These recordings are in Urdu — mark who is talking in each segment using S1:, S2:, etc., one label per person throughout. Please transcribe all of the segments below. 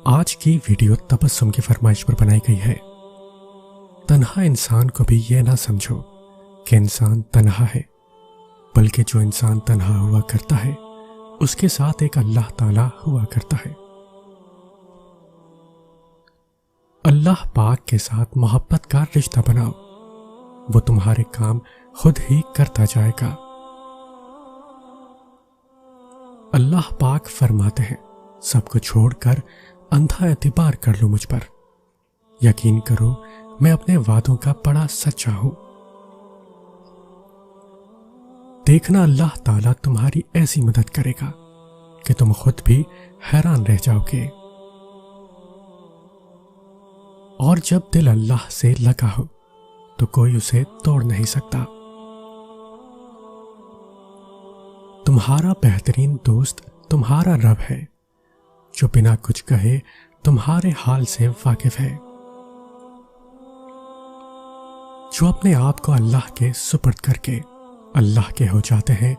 S1: آج کی ویڈیو تبسم کی فرمائش پر بنائی گئی ہے۔ تنہا انسان کو بھی یہ نہ سمجھو کہ انسان تنہا ہے، بلکہ جو انسان تنہا ہوا کرتا ہے اس کے ساتھ ایک اللہ تعالی ہوا کرتا ہے۔ اللہ پاک کے ساتھ محبت کا رشتہ بناؤ، وہ تمہارے کام خود ہی کرتا جائے گا۔ اللہ پاک فرماتے ہیں، سب کو چھوڑ کر اندھا اعتبار کر لو مجھ پر، یقین کرو میں اپنے وعدوں کا بڑا سچا ہوں۔ دیکھنا اللہ تعالیٰ تمہاری ایسی مدد کرے گا کہ تم خود بھی حیران رہ جاؤ گے۔ اور جب دل اللہ سے لگا ہو تو کوئی اسے توڑ نہیں سکتا۔ تمہارا بہترین دوست تمہارا رب ہے، جو بنا کچھ کہے تمہارے حال سے واقف ہے، جو اپنے آپ کو اللہ کے سپرد کر کے اللہ کے ہو جاتے ہیں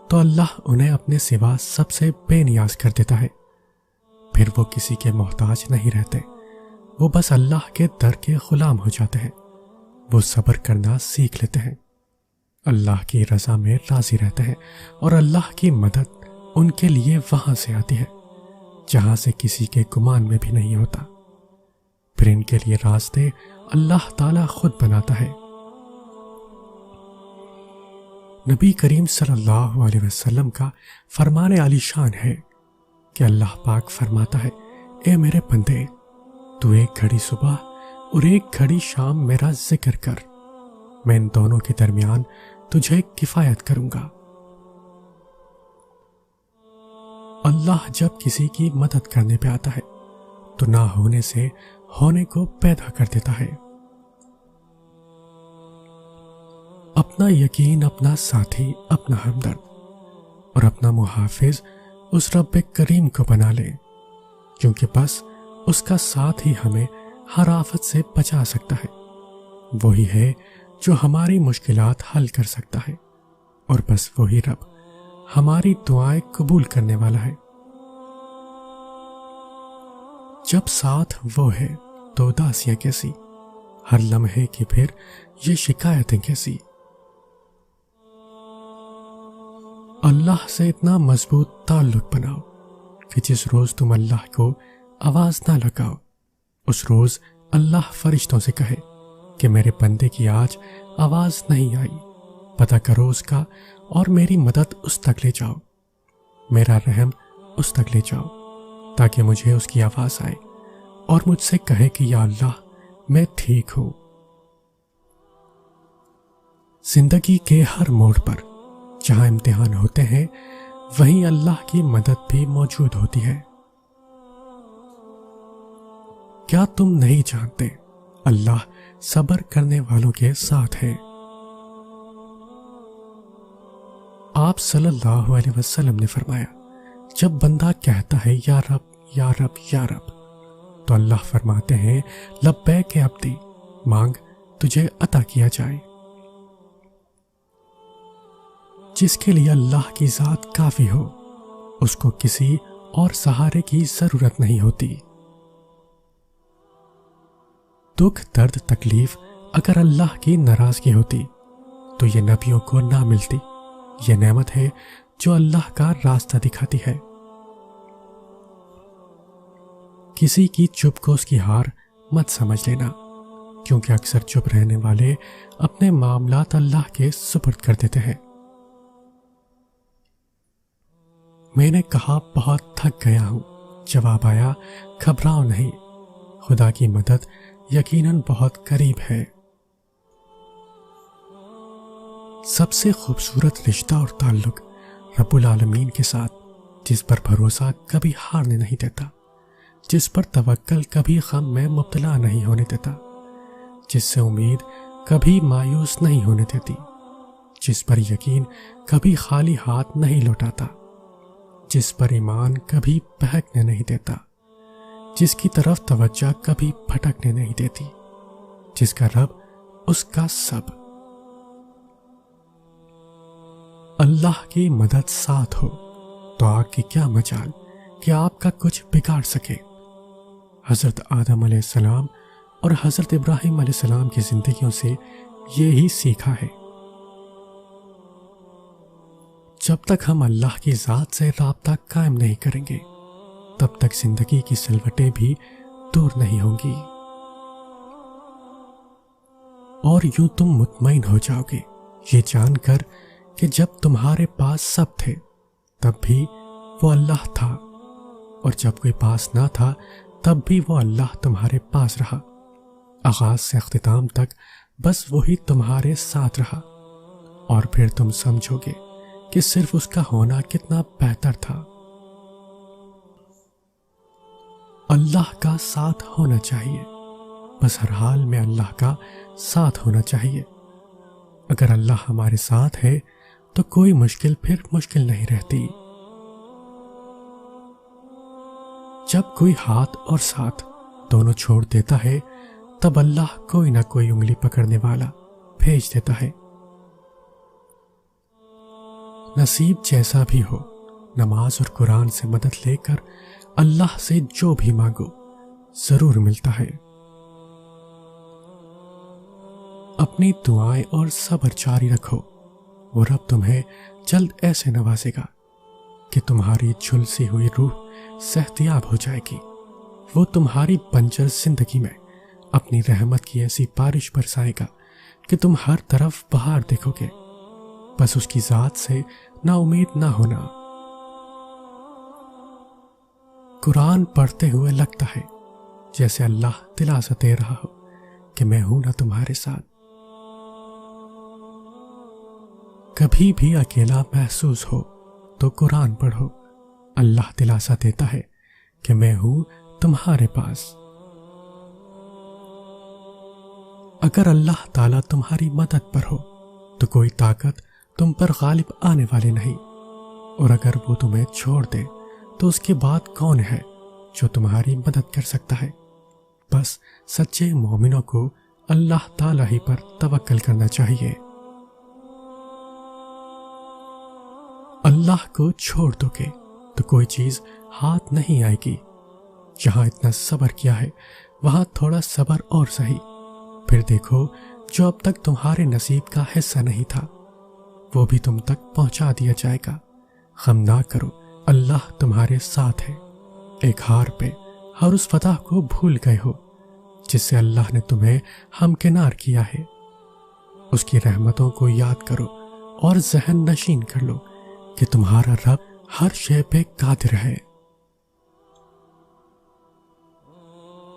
S1: تو اللہ انہیں اپنے سوا سب سے بے نیاز کر دیتا ہے۔ پھر وہ کسی کے محتاج نہیں رہتے، وہ بس اللہ کے در کے غلام ہو جاتے ہیں۔ وہ صبر کرنا سیکھ لیتے ہیں، اللہ کی رضا میں راضی رہتے ہیں، اور اللہ کی مدد ان کے لیے وہاں سے آتی ہے جہاں سے کسی کے گمان میں بھی نہیں ہوتا۔ پھر ان کے لیے راستے اللہ تعالیٰ خود بناتا ہے۔ نبی کریم صلی اللہ علیہ وسلم کا فرمان عالی شان ہے کہ اللہ پاک فرماتا ہے، اے میرے بندے، تو ایک گھڑی صبح اور ایک گھڑی شام میرا ذکر کر، میں ان دونوں کے درمیان تجھے کفایت کروں گا۔ اللہ جب کسی کی مدد کرنے پہ آتا ہے تو نہ ہونے سے ہونے کو پیدا کر دیتا ہے۔ اپنا یقین اپنا ساتھی، اپنا ہمدرد اور اپنا محافظ اس رب کریم کو بنا لے، کیونکہ بس اس کا ساتھ ہی ہمیں ہر آفت سے بچا سکتا ہے۔ وہی ہے جو ہماری مشکلات حل کر سکتا ہے، اور بس وہی رب ہماری دعائیں قبول کرنے والا ہے۔ جب ساتھ وہ ہے تو اداسیاں کیسی، ہر لمحے کی پھر یہ شکایتیں کیسی۔ اللہ سے اتنا مضبوط تعلق بناؤ کہ جس روز تم اللہ کو آواز نہ لگاؤ، اس روز اللہ فرشتوں سے کہے کہ میرے بندے کی آج آواز نہیں آئی، پتہ کرو اس کا اور میری مدد اس تک لے جاؤ، میرا رحم اس تک لے جاؤ، تاکہ مجھے اس کی آواز آئے اور مجھ سے کہے کہ یا اللہ میں ٹھیک ہوں۔ زندگی کے ہر موڑ پر جہاں امتحان ہوتے ہیں وہیں اللہ کی مدد بھی موجود ہوتی ہے۔ کیا تم نہیں جانتے اللہ صبر کرنے والوں کے ساتھ ہے؟ آپ صلی اللہ علیہ وسلم نے فرمایا، جب بندہ کہتا ہے یا رب یا رب یا رب، تو اللہ فرماتے ہیں لبیک عبدی، مانگ تجھے عطا کیا جائے۔ جس کے لیے اللہ کی ذات کافی ہو، اس کو کسی اور سہارے کی ضرورت نہیں ہوتی۔ دکھ درد تکلیف اگر اللہ کی ناراضگی ہوتی تو یہ نبیوں کو نہ ملتی۔ یہ نعمت ہے جو اللہ کا راستہ دکھاتی ہے۔ کسی کی چپ کو اس کی ہار مت سمجھ لینا، کیونکہ اکثر چپ رہنے والے اپنے معاملات اللہ کے سپرد کر دیتے ہیں۔ میں نے کہا بہت تھک گیا ہوں، جواب آیا گھبراؤ نہیں، خدا کی مدد یقیناً بہت قریب ہے۔ سب سے خوبصورت رشتہ اور تعلق رب العالمین کے ساتھ، جس پر بھروسہ کبھی ہارنے نہیں دیتا، جس پر توکل کبھی غم میں مبتلا نہیں ہونے دیتا، جس سے امید کبھی مایوس نہیں ہونے دیتی، جس پر یقین کبھی خالی ہاتھ نہیں لوٹاتا، جس پر ایمان کبھی بہکنے نہیں دیتا، جس کی طرف توجہ کبھی بھٹکنے نہیں دیتی، جس کا رب اس کا سب۔ اللہ کی مدد ساتھ ہو تو آگ کی کیا مجال کہ آپ کا کچھ بگاڑ سکے۔ حضرت آدم علیہ السلام اور حضرت ابراہیم علیہ السلام کی زندگیوں سے یہی سیکھا ہے۔ جب تک ہم اللہ کی ذات سے رابطہ قائم نہیں کریں گے تب تک زندگی کی سلوٹیں بھی دور نہیں ہوں گی، اور یوں تم مطمئن ہو جاؤ گے یہ جان کر کہ جب تمہارے پاس سب تھے تب بھی وہ اللہ تھا، اور جب کوئی پاس نہ تھا تب بھی وہ اللہ تمہارے پاس رہا، آغاز سے اختتام تک بس وہی تمہارے ساتھ رہا، اور پھر تم سمجھو گے کہ صرف اس کا ہونا کتنا بہتر تھا۔ اللہ کا ساتھ ہونا چاہیے، بس ہر حال میں اللہ کا ساتھ ہونا چاہیے۔ اگر اللہ ہمارے ساتھ ہے تو کوئی مشکل پھر مشکل نہیں رہتی۔ جب کوئی ہاتھ اور ساتھ دونوں چھوڑ دیتا ہے تب اللہ کوئی نہ کوئی انگلی پکڑنے والا بھیج دیتا ہے۔ نصیب جیسا بھی ہو، نماز اور قرآن سے مدد لے کر اللہ سے جو بھی مانگو ضرور ملتا ہے۔ اپنی دعائیں اور صبر جاری رکھو، وہ رب تمہیں جلد ایسے نوازے گا کہ تمہاری جھلسی ہوئی روح صحتیاب ہو جائے گی۔ وہ تمہاری بنجر زندگی میں اپنی رحمت کی ایسی بارش برسائے گا کہ تم ہر طرف بہار دیکھو گے۔ بس اس کی ذات سے نا امید نہ ہونا۔ قرآن پڑھتے ہوئے لگتا ہے جیسے اللہ دلاسا دے رہا ہو کہ میں ہوں نا تمہارے ساتھ۔ کبھی بھی اکیلا محسوس ہو تو قرآن پڑھو، اللہ دلاسا دیتا ہے کہ میں ہوں تمہارے پاس۔ اگر اللہ تعالیٰ تمہاری مدد پر ہو تو کوئی طاقت تم پر غالب آنے والی نہیں، اور اگر وہ تمہیں چھوڑ دے تو اس کے بعد کون ہے جو تمہاری مدد کر سکتا ہے؟ بس سچے مومنوں کو اللہ تعالیٰ ہی پر توکل کرنا چاہیے۔ اللہ کو چھوڑ دو گے تو کوئی چیز ہاتھ نہیں آئے گی۔ جہاں اتنا صبر کیا ہے وہاں تھوڑا صبر اور سہی، پھر دیکھو جو اب تک تمہارے نصیب کا حصہ نہیں تھا وہ بھی تم تک پہنچا دیا جائے گا۔ غم نہ کرو، اللہ تمہارے ساتھ ہے۔ ایک ہار پہ ہر اس فتح کو بھول گئے ہو جس سے اللہ نے تمہیں ہمکنار کیا ہے۔ اس کی رحمتوں کو یاد کرو اور ذہن نشین کر لو کہ تمہارا رب ہر شے پہ قادر ہے۔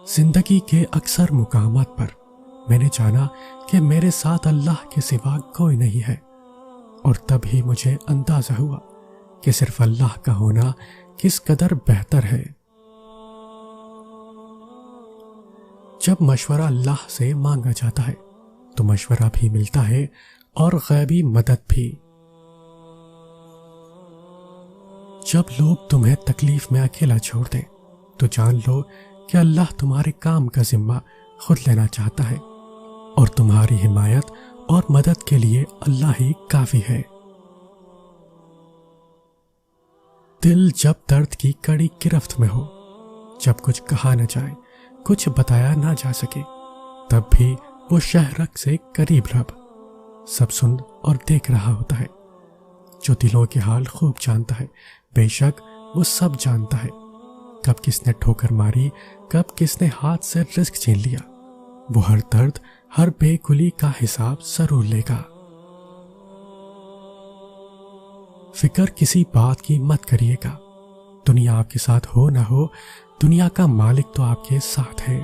S1: زندگی کے اکثر مقامات پر میں نے جانا کہ میرے ساتھ اللہ کے سوا کوئی نہیں ہے، اور تب ہی مجھے اندازہ ہوا کہ صرف اللہ کا ہونا کس قدر بہتر ہے۔ جب مشورہ اللہ سے مانگا جاتا ہے تو مشورہ بھی ملتا ہے اور غیبی مدد بھی۔ جب لوگ تمہیں تکلیف میں اکیلا چھوڑ دیں تو جان لو کہ اللہ تمہارے کام کا ذمہ خود لینا چاہتا ہے، اور تمہاری حمایت اور مدد کے لیے اللہ ہی کافی ہے۔ دل جب درد کی کڑی گرفت میں ہو، جب کچھ کہا نہ جائے، کچھ بتایا نہ جا سکے، تب بھی وہ شہرک سے قریب رب سب سن اور دیکھ رہا ہوتا ہے۔ جو دلوں کے حال خوب جانتا ہے، بے شک وہ سب جانتا ہے۔ کب کس نے ٹھوکر ماری، کب کس نے ہاتھ سے رزق چھین لیا، وہ ہر درد، ہر بے کلی کا حساب ضرور لے گا۔ فکر کسی بات کی مت کریے گا، دنیا آپ کے ساتھ ہو نہ ہو، دنیا کا مالک تو آپ کے ساتھ ہے۔